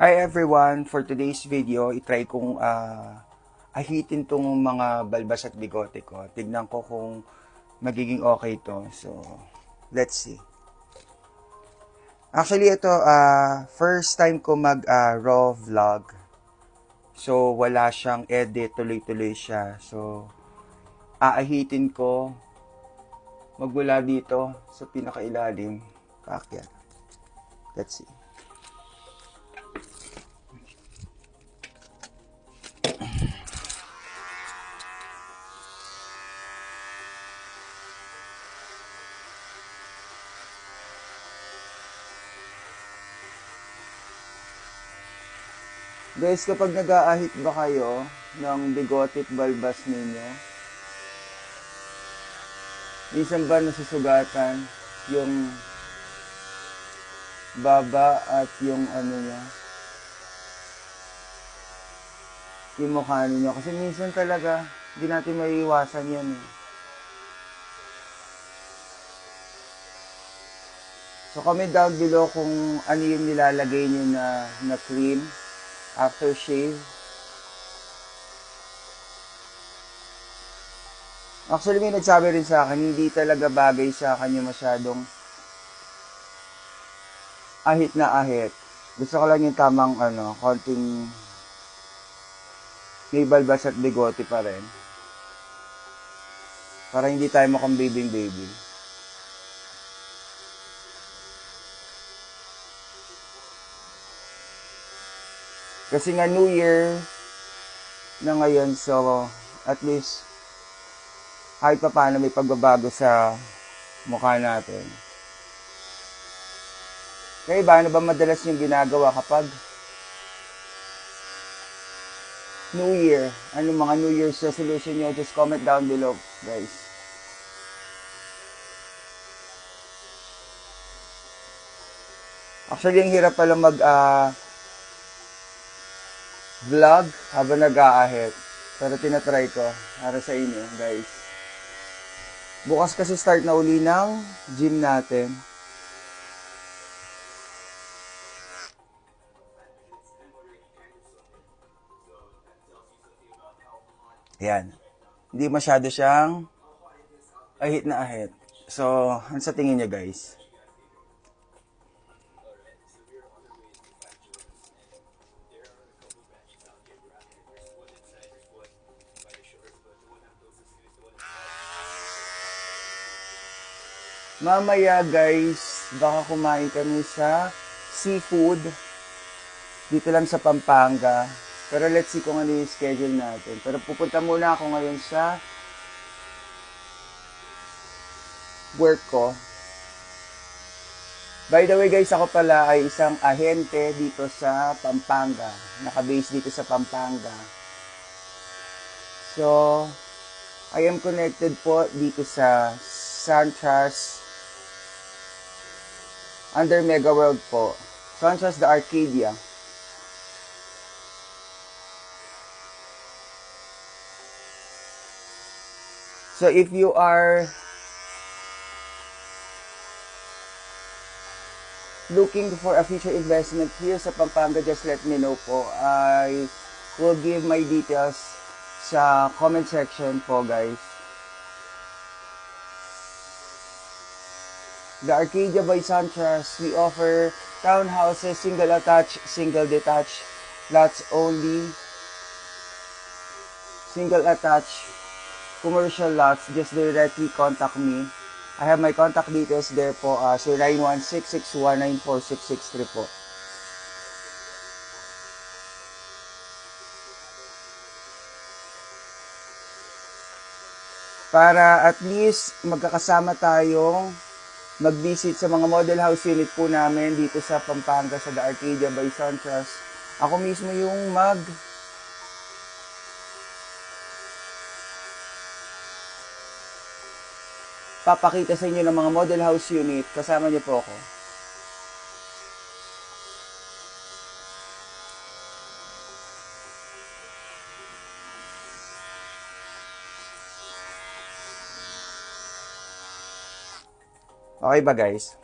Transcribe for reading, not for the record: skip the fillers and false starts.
Hi everyone! For today's video, itry kong ahitin tong mga balbas at bigote ko. Tignan ko kung magiging okay to. So, let's see. Actually, ito, first time ko mag raw vlog. So, wala siyang edit, tuloy-tuloy siya. So, aahitin ko magmula dito sa pinakailalim. Paakyat. Let's see. Guys, kapag nag-aahit ba kayo ng bigote at balbas ninyo, minsan ba nasusugatan yung baba at yung niya, yung mukha ninyo? Kasi minsan talaga, hindi natin maiiwasan yan eh. So comment down below kung ano yung nilalagay nyo na cream after shave. Actually, may nagsabi rin sa akin, hindi talaga bagay sa akin yung masyadong ahit na ahit. Gusto ko lang yung tamang konting may balbas at bigote pa rin. Para hindi tayo mukhang baby. Kasi nga New Year na ngayon, so at least kahit pa paano may pagbabago sa mukha natin. Kaya ba, ano ba madalas yung ginagawa kapag New Year? Ano mga New Year's resolution nyo? Just comment down below, guys. Actually, ang hirap pala vlog habang nag-aahit. Pero tinatry ko para sa inyo, guys. Bukas kasi start na uli ng gym natin. Yan. Hindi masyado siyang ahit na ahit. So, ano sa tingin niya, guys? Mamaya, guys, baka kumain kami sa seafood dito lang sa Pampanga. Pero let's see kung ano yung schedule natin. Pero pupunta muna ako ngayon sa work ko. By the way guys, ako pala ay isang ahente dito sa Pampanga. Naka-base dito sa Pampanga. So, I am connected po dito sa Santras under Mega World po. Santras the Arcadia. So if you are looking for a future investment here sa Pampanga, just let me know po. I will give my details sa comment section po, guys. The Arcadia by Santras, we offer townhouses, single attached, single detached, lots only, single attached, commercial lots. Just directly contact me. I have my contact details there po, 0916-619-4663 po. Para at least magkakasama tayong mag-visit sa mga model house unit po namin dito sa Pampanga sa The Arcadia by Santras. Ako mismo yung papakita sa inyo ng mga model house unit. Kasama niyo po ako. Okay ba guys?